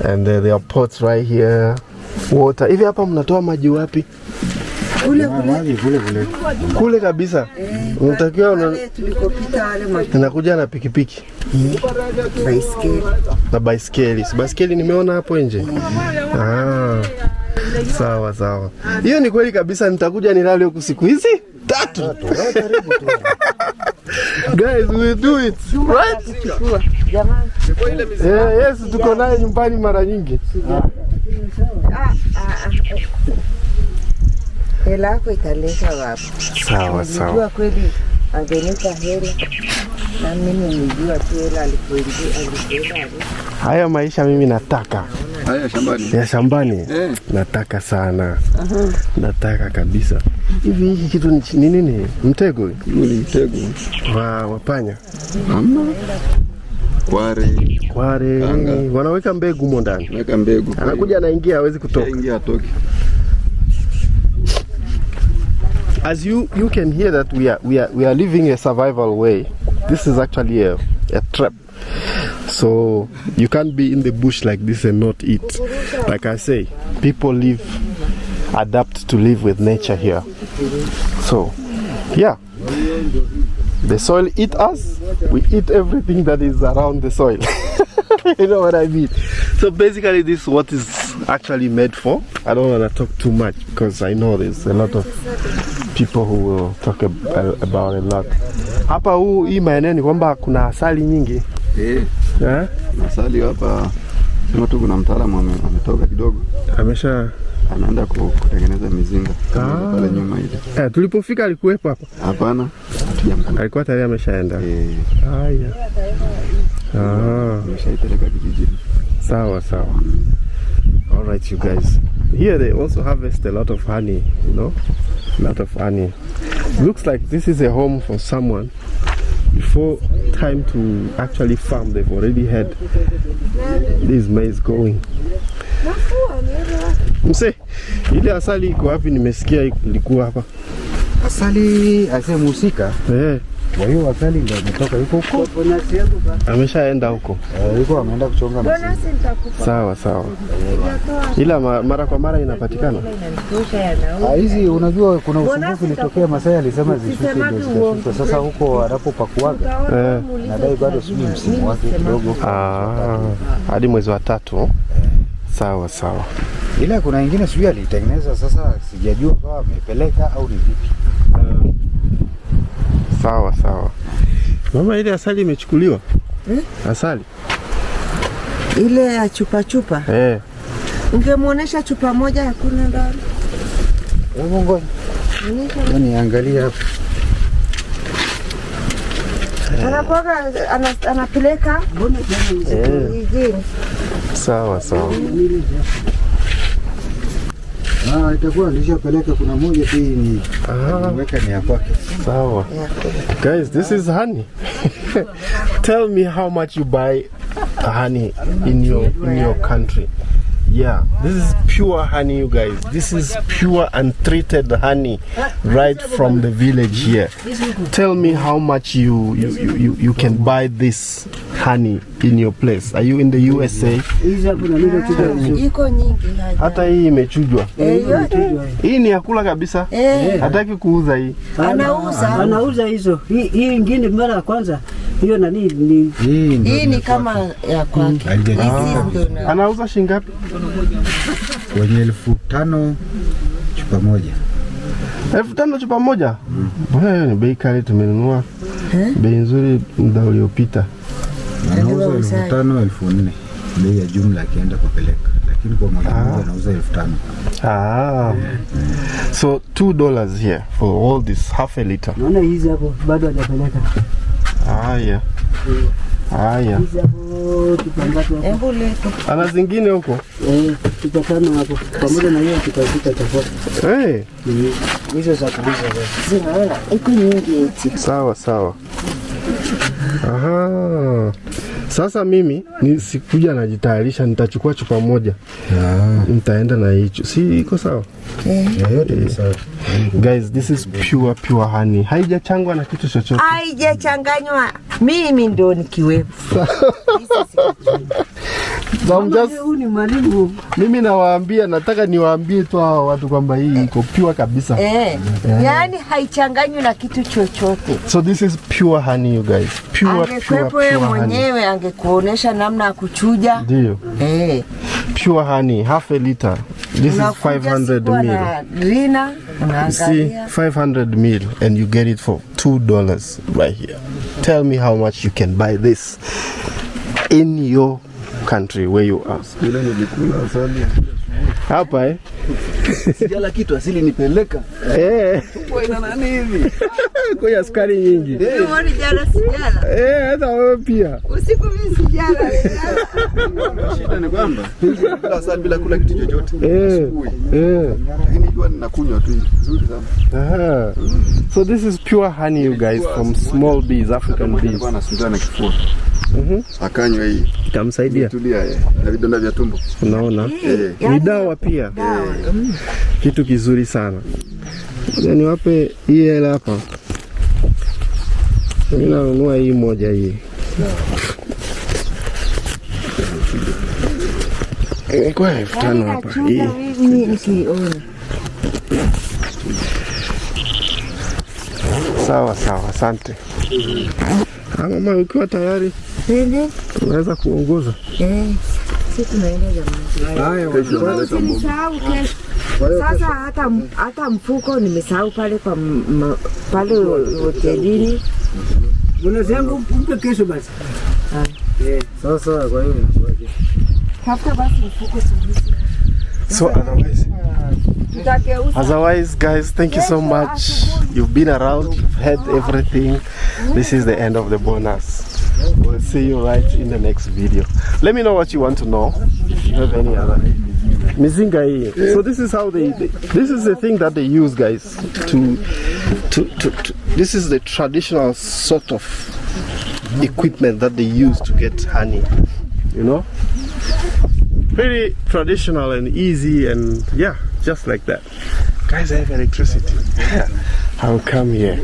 Speaker 1: And there are pots right here. Water. Hivi hapa mnatoa maji wapi? Kule kabisa. Unatakiwa unakuja na pikipiki.
Speaker 2: Baiskeli.
Speaker 1: Na baiskeli. Baiskeli nimeona hapo nje. Sawa. Hiyo ni kweli kabisa, nitakuja nilale huku siku hizi 3. Guys, we do it. Right?
Speaker 2: Jamani.
Speaker 1: Yes, tuko naye nyumbani mara nyingi.
Speaker 2: Hela yako italeta wapi?
Speaker 1: Sawa.
Speaker 2: Nijua kweli angenipa hela. Na mimi nijua tu hela alipoingia.
Speaker 1: Haya maisha mimi nataka.
Speaker 5: Haya shambani.
Speaker 1: Ya shambani? Nataka sana. Nataka kabisa. Hivi hiki kitu ni nini? Mtego?
Speaker 5: Ni mtego.
Speaker 1: Wapanya?
Speaker 5: Hamna. Kware. Wanaweka mbegu mo ndani. Weka mbegu.
Speaker 1: Anakuja anaingia hawezi kutoka.
Speaker 5: Ingia atoke.
Speaker 1: As you can hear that we are living a survival way. This is actually a trap. So you can't be in the bush like this and not eat. Like I say, people adapt to live with nature here. So yeah, the soil eats us, we eat everything that is around the soil. You know what I mean? So basically this is what is actually made for. I don't want to talk too much because I know there's a lot of people who will talk about a lot. Hapa hii maeneo ni kwamba kuna asali nyingi.
Speaker 5: Asali hapa sema tu kuna mtaalamu ametoka kidogo. Anaenda kutengeneza mizinga pale nyuma ile.
Speaker 1: Tulipofika alikuwepo hapa?
Speaker 5: Hapana.
Speaker 1: Alikuwa tayari ameshaenda. Haya.
Speaker 5: Ameshaipeleka kijijini.
Speaker 1: Sawa. All right, you guys. Here they also harvest a lot of honey, you know? A lot of honey. Looks like this is a home for someone. Before time to actually farm, they've already had this maize going. Mse, ile asali iko wapi? Nimesikia ilikuwa hapa.
Speaker 5: Asali asemusika. Kwa hiyo asali ndio imetoka huko.
Speaker 1: Ameshaenda huko.
Speaker 5: Yuko ameenda kuchonga maziwa.
Speaker 1: Sawa. Ila mara kwa mara inapatikana.
Speaker 5: Hizi unajua kuna usumbufu ulitokea Masai alisema zishuke ndio zikashuka. Sasa huko anapopakuaga. Nadai bado sijui msimu wake kidogo.
Speaker 1: Hadi mwezi wa 3. Sawa.
Speaker 5: Ila kuna wengine sijui alitengeneza, sasa sijajua kama amepeleka au ni vipi.
Speaker 1: Sawa. Mama, ile asali imechukuliwa? Asali
Speaker 2: ile ya chupa. Ungemuonesha chupa moja hakuna ndani.
Speaker 5: Hebu ngoja. Niangalie hapa.
Speaker 2: Anapoga anapeleka.
Speaker 1: Sawa.
Speaker 5: Itakuwa nilishapeleka, kuna moja tu ni nimeweka ni hapa.
Speaker 1: Sawa. Guys, this is honey. Tell me how much you buy honey in your country. Yeah, this is pure honey, you guys. This is pure untreated honey right from the village here. Tell me how much you can buy this honey in your place. Are you in the USA? Hata hii imechujwa. Hii ni yakula kabisa. Hataki kuuza hii.
Speaker 6: Anauza hizo. Hii nyingine mara ya kwanza. Hiyo nani
Speaker 2: hii ni kama ya kwake.
Speaker 1: Anauza shilingi ngapi?
Speaker 5: Kwenye 5,000 chupa moja.
Speaker 1: 5,000 chupa moja? Ni bei kali tumenunua. Bei nzuri muda uliopita.
Speaker 5: Anauza 5,000 4,000. Bei ya jumla akienda kupeleka. Lakini kwa moja anauza 5,000.
Speaker 1: So $2 here for all this half a liter.
Speaker 6: Naona hizi hapo bado hajapeleka.
Speaker 1: Haya.
Speaker 6: Hizi hapo tupangapo.
Speaker 1: Ana zingine huko?
Speaker 6: Tutafanya hapo. Pamoja na hiyo tutapika chakula. Hizo za kuuza
Speaker 2: zinaona iko nyingi eti.
Speaker 1: Sawa. Aha. Sasa mimi sikuja najitayarisha, nitachukua chupa moja. Nitaenda na hicho. Si iko sawa?
Speaker 5: Yote ni sawa.
Speaker 1: Guys, this is pure honey. Haijachangwa na kitu chochote.
Speaker 2: Haijachanganywa. Mimi ndo nikiwepo.
Speaker 1: Mimi nawaambia, nataka niwaambie tu hao watu kwamba hii iko pure kabisa.
Speaker 2: Yaani haichanganywi na kitu chochote.
Speaker 1: So this is pure honey, you guys. Pure
Speaker 2: mwenyewe angekuonesha namna ya kuchuja.
Speaker 1: Ndio. Pure honey, half a liter. This is 500 ml. You see, 500 ml and you get it for $2 right here. Tell me how much you can buy this in your country where you are. Hapa
Speaker 7: sijala kitu asili nipeleka. Tuko ina nani hivi?
Speaker 1: Kwa sukari nyingi.
Speaker 2: Unaona jana sijala.
Speaker 1: Hata wewe pia.
Speaker 2: Usiku mimi sijala.
Speaker 7: Shida ni kwamba bila asali bila kula kitu chochote. Lakini jua ninakunywa tu vizuri sana.
Speaker 1: So this is pure honey, you guys, from small bees, African bees.
Speaker 7: Bwana sindana kifua. Akanywa hii.
Speaker 1: Itamsaidia.
Speaker 7: Tulia na vidonda vya tumbo.
Speaker 1: Unaona? Ni dawa pia. Kitu kizuri sana. Yaani wape hii hela hapa. Mimi nanunua hii moja hii. Kwa 5,000 hapa. Hii. Sawa, asante. Mama, ukiwa tayari unaweza kuongoza.
Speaker 2: Sisi tunaenda jamani. Usisahau kesho. Sasa hata mfuko nimesahau pale kwa pale hotelini.
Speaker 6: Unasema umpe kesho basi.
Speaker 5: Sasa kwa hiyo
Speaker 2: tafuta basi mfuko sisi.
Speaker 1: So otherwise guys, thank you so much. You've been around, you've heard everything. This is the end of the bonus. We'll see you right in the next video. Let me know what you want to know. If you have any other mizinga hii. So this is how this is the thing that they use, guys, to this is the traditional sort of equipment that they use to get honey, you know. Very traditional and easy, and yeah, just like that. Guys, I have electricity. I'll come here.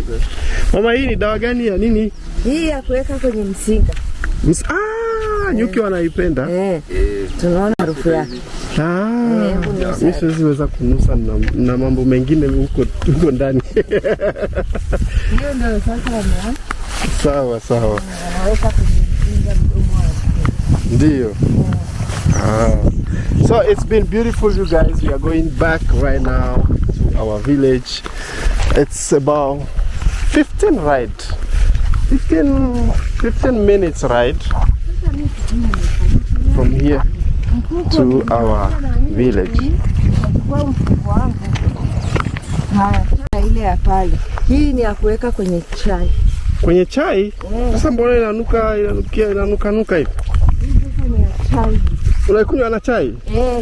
Speaker 1: Mama, hii ni dawa gani ya nini?
Speaker 2: Hii ya kuweka kwenye msinga.
Speaker 1: Nyuki wanaipenda.
Speaker 2: Tunaona harufu yake.
Speaker 1: Mimi siwezi kunusa na mambo mengine huko ndani.
Speaker 2: Hiyo ndio sasa wameanza.
Speaker 1: Sawa.
Speaker 2: Wanaweka kwenye msinga mdomo wao.
Speaker 1: Ndio. So it's been beautiful, you guys. We are going back right now to our village. It's about 15 minutes ride from here to our village.
Speaker 2: Ile ya pale. Hii ni ya kuweka kwenye chai.
Speaker 1: Kwenye chai? Sasa mbona inanuka hivi?
Speaker 2: Chai.
Speaker 1: Unaikunywa na chai?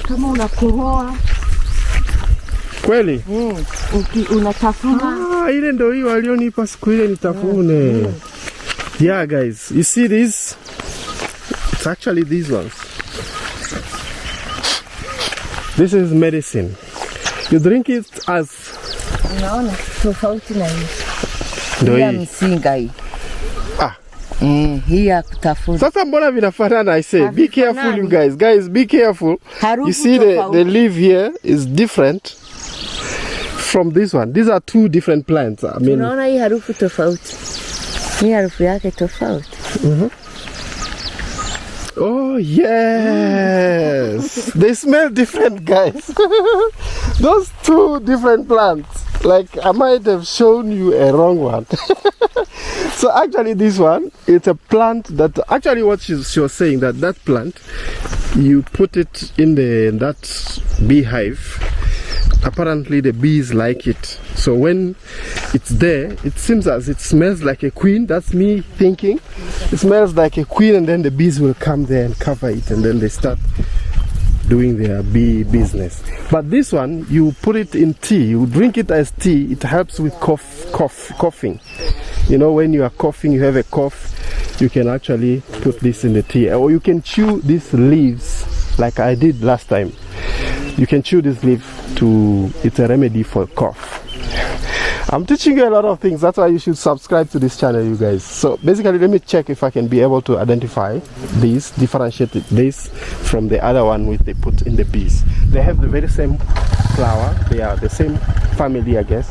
Speaker 2: Kama unakohoa.
Speaker 1: Kweli?
Speaker 2: Unatafuna.
Speaker 1: Ile ndio hiyo alionipa siku ile nitafune. Yeah guys, you see this? It's actually these ones. This is medicine. You drink it as...
Speaker 2: Unaona tofauti na hii.
Speaker 1: Ndio
Speaker 2: Hii
Speaker 1: hii.
Speaker 2: msinga hii.
Speaker 1: Ah.
Speaker 2: Hii ya kutafuna.
Speaker 1: Sasa mbona vinafanana? I say be careful you guys. Guys, be careful.
Speaker 2: Harufu
Speaker 1: you see the leaf here is different from this one. These are two different plants. I mean,
Speaker 2: unaona hii harufu tofauti. Hii harufu yake tofauti.
Speaker 1: Oh yes. They smell different, guys. Those two different plants. Like I might have shown you a wrong one. So actually this one, it's a plant that actually what she was saying that plant, you put it in that beehive. Apparently the bees like it. So when it's there, it seems as it smells like a queen. That's me thinking. It smells like a queen, and then the bees will come there and cover it, and then they start doing their bee business. But this one, you put it in tea. You drink it as tea. It helps with coughing. You know, when you are coughing, you have a cough, you can actually put this in the tea. Or you can chew these leaves like I did last time. You can chew this leaf it's a remedy for cough. I'm teaching you a lot of things. That's why you should subscribe to this channel, you guys. So basically, let me check if I can be able to identify these, differentiate this from the other one which they put in the bees. They have the very same flower. They are the same family, I guess.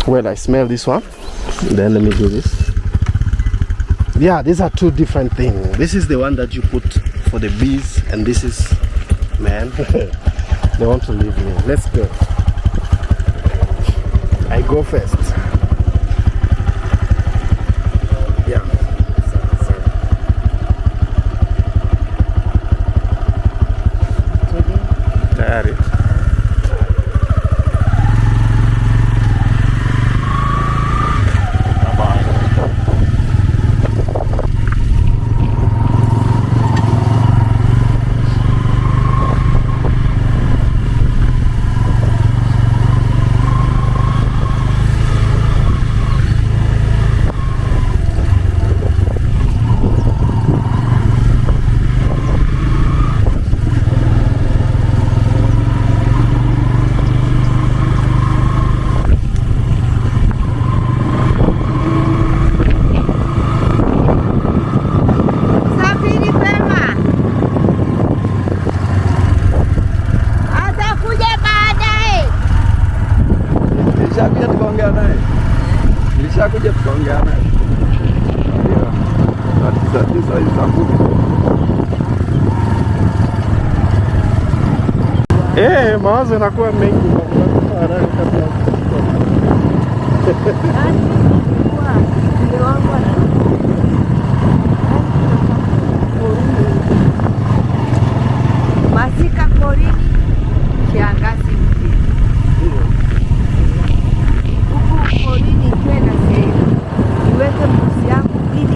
Speaker 1: Well, I smell this one. Then let me do this. Yeah, these are two different things. This is the one that you put for the bees, and this is, man, they want to leave me. Let's go. I go first. Yeah. Tayari. Mawazo yanakuwa mengi
Speaker 2: masika porini, kiangazi mjini. Huku porini kwenda sehemu iweke mbuzi yangu 2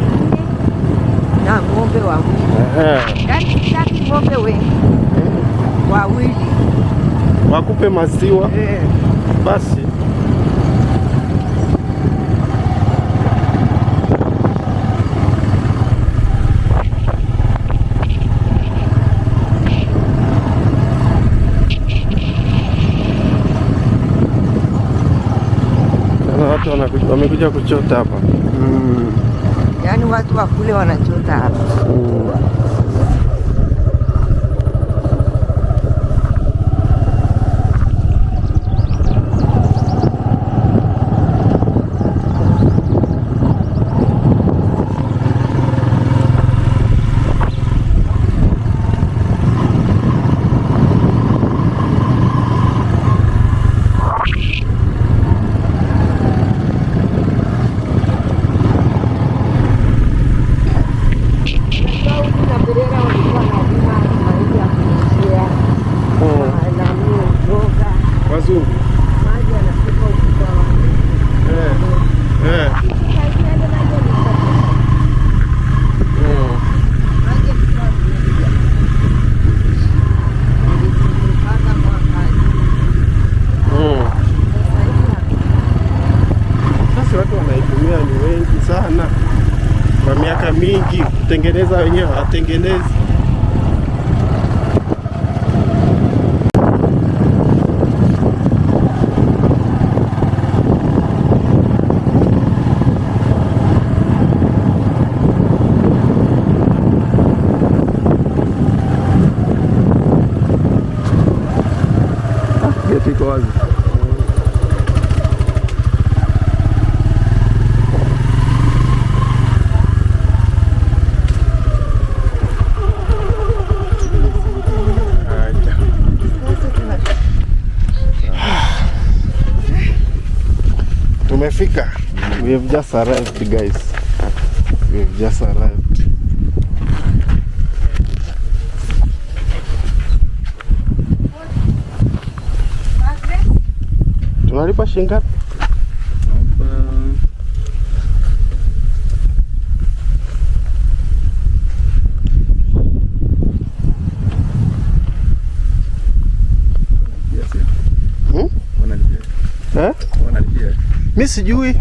Speaker 2: 4 na ng'ombe wawili. Yaani sitaki ng'ombe wengi, wawili.
Speaker 1: Wakupe maziwa. Basi. Watu wamekuja kuchota hapa.
Speaker 2: Yaani watu wa kule wanachota hapa.
Speaker 1: miaka mingi kutengeneza wenyewe hawatengenezi. Geti iko wazi. Tumefika. We have just arrived, guys. We have just arrived. Tunalipa shilingi ngapi? Mimi sijui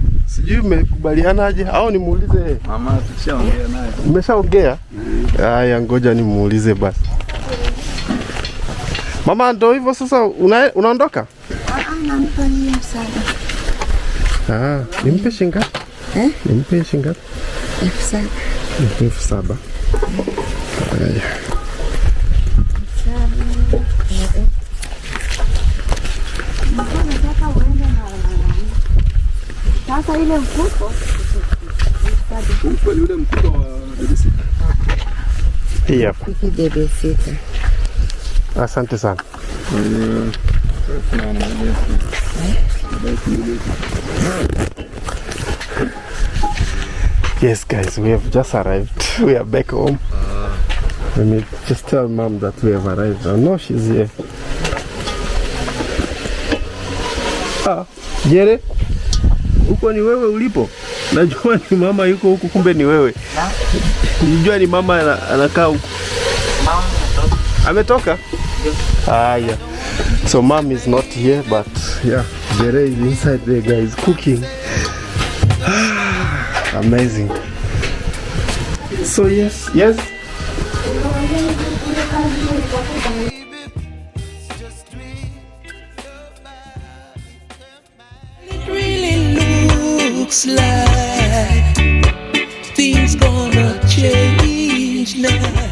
Speaker 1: mmekubalianaje au nimuulize
Speaker 7: Mama? Tushaongea naye.
Speaker 1: Mmeshaongea? Haya, ngoja nimuulize basi. Mama, ndio hivyo sasa unaondoka?
Speaker 2: Nampa hiyo sana.
Speaker 1: Nimpe shilingi ngapi? Nimpe shilingi ngapi?
Speaker 2: 7,000.
Speaker 1: 7,000. Haya.
Speaker 2: Sasa ile mfuko.
Speaker 7: Mfuko ni ule mfuko wa BBC.
Speaker 1: Hii hapa.
Speaker 2: BBC.
Speaker 1: Asante sana. Yes, guys, we have just arrived. We are back home. Let me just tell Mom that we have arrived. I know she's here. Jere, huko ni wewe ulipo? Najua ni mama yuko huku, kumbe ni wewe. Nijua ni mama anakaa huku. Ametoka? Yeah. So Mom is not here, but yeah, Jere is inside there, guys, cooking. Amazing. So yes.
Speaker 3: It really looks like things gonna change now.